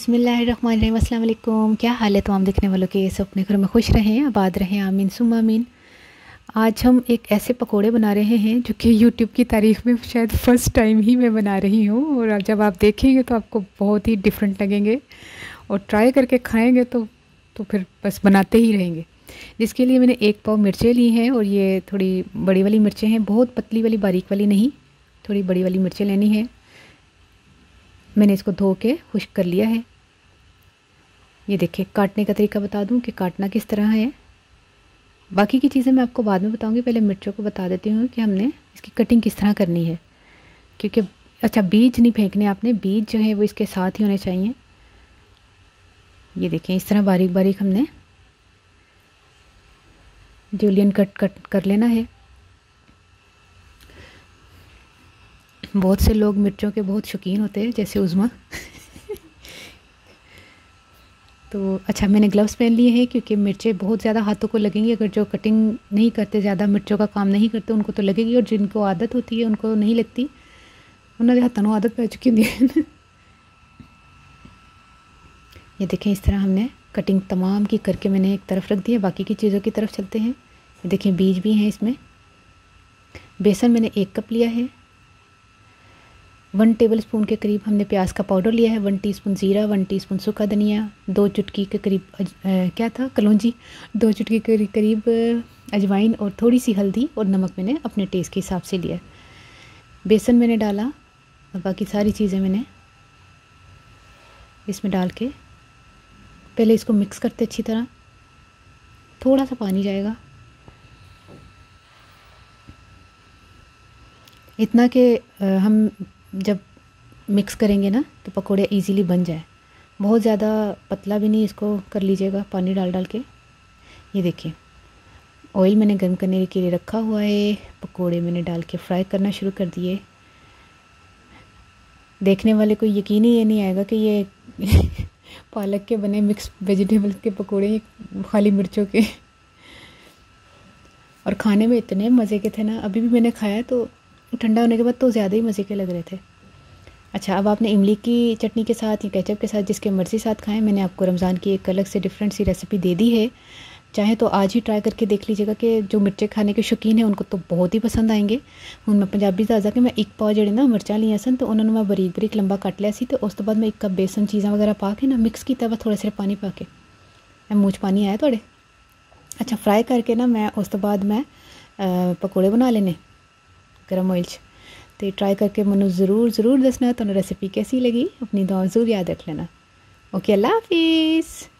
बिस्मिल्लाहिर्रहमानिर्रहीम, अस्सलाम वालेकुम। क्या हाल है तमाम देखने वालों के? सब अपने घरों में खुश रहें, आबाद रहें, आमीन सुम्मा आमीन। आज हम एक ऐसे पकोड़े बना रहे हैं जो कि यूट्यूब की तारीख़ में शायद फ़र्स्ट टाइम ही मैं बना रही हूँ, और जब आप देखेंगे तो आपको बहुत ही डिफरेंट लगेंगे और ट्राई करके खाएँगे तो फिर बस बनाते ही रहेंगे। जिसके लिए मैंने 1 पाव मिर्चें ली हैं, और ये थोड़ी बड़ी वाली मिर्चें हैं, बहुत पतली वाली बारीक वाली नहीं, थोड़ी बड़ी वाली मिर्चें लेनी है। मैंने इसको धो के खुश्क कर लिया है। ये देखिए, काटने का तरीका बता दूं कि काटना किस तरह है। बाकी की चीज़ें मैं आपको बाद में बताऊंगी, पहले मिर्चों को बता देती हूँ कि हमने इसकी कटिंग किस तरह करनी है। क्योंकि अच्छा, बीज नहीं फेंकने आपने, बीज जो है वो इसके साथ ही होने चाहिए। ये देखें, इस तरह बारीक बारीक हमने जूलियन कट कर लेना है। बहुत से लोग मिर्चों के बहुत शौकीन होते हैं, जैसे उज़मा तो अच्छा, मैंने ग्लव्स पहन लिए हैं क्योंकि मिर्चें बहुत ज़्यादा हाथों को लगेंगी। अगर जो कटिंग नहीं करते, ज़्यादा मिर्चों का काम नहीं करते, उनको तो लगेगी, और जिनको आदत होती है उनको नहीं लगती। उन्होंने हाथों में आदत पै चुकी होती है ये देखें, इस तरह हमने कटिंग तमाम की करके मैंने एक तरफ रख दी है। बाकी की चीज़ों की तरफ चलते हैं। ये देखें, बीज भी हैं इसमें। बेसन मैंने 1 कप लिया है। 1 टेबलस्पून के करीब हमने प्याज का पाउडर लिया है। 1 टीस्पून ज़ीरा, 1 टीस्पून सूखा धनिया, 2 चुटकी के करीब क्या था, कलौंजी, 2 चुटकी के करीब अजवाइन, और थोड़ी सी हल्दी और नमक मैंने अपने टेस्ट के हिसाब से लिया। बेसन मैंने डाला, और बाकी सारी चीज़ें मैंने इसमें डाल के पहले इसको मिक्स करते अच्छी तरह। थोड़ा सा पानी जाएगा, इतना कि हम जब मिक्स करेंगे ना तो पकोड़े इजीली बन जाए। बहुत ज़्यादा पतला भी नहीं इसको कर लीजिएगा पानी डाल के। ये देखिए, ऑयल मैंने गर्म करने के लिए रखा हुआ है। पकोड़े मैंने डाल के फ्राई करना शुरू कर दिए। देखने वाले को यकीन ही ये नहीं आएगा कि ये पालक के बने मिक्स वेजिटेबल्स के पकोड़े, खाली मिर्चों के। और खाने में इतने मज़े के थे ना, अभी भी मैंने खाया तो ठंडा होने के बाद तो ज़्यादा ही मज़े के लग रहे थे। अच्छा, अब आपने इमली की चटनी के साथ या केचप के साथ, जिसके मर्ज़ी साथ खाएं। मैंने आपको रमज़ान की एक अलग से डिफरेंट सी रेसिपी दे दी है। चाहे तो आज ही ट्राई करके देख लीजिएगा कि जो मिर्चें खाने के शौकीन हैं उनको तो बहुत ही पसंद आएंगे। हूँ मैं पंजाबी दादा कि मैं 1 पाव जड़े ना मिर्चा लिया सन, तो उन्होंने मैं बारीक बारीक लंबा कट लिया सी। तो उस तो बाद मैं 1 कप बेसन चीज़ा वगैरह पा के ना मिक्स किया, थोड़ा सा पानी पा के। मूँह च पानी आया थोड़े। अच्छा, फ्राई करके ना मैं उस तो बाद मैं पकौड़े बना लेने गर्म ऑयल च। तो ट्राई करके मैंने ज़रूर दसना तो रेसिपी कैसी लगी। अपनी दुआ ज़रूर याद रख लेना। ओके, अल्लाह हाफिज़।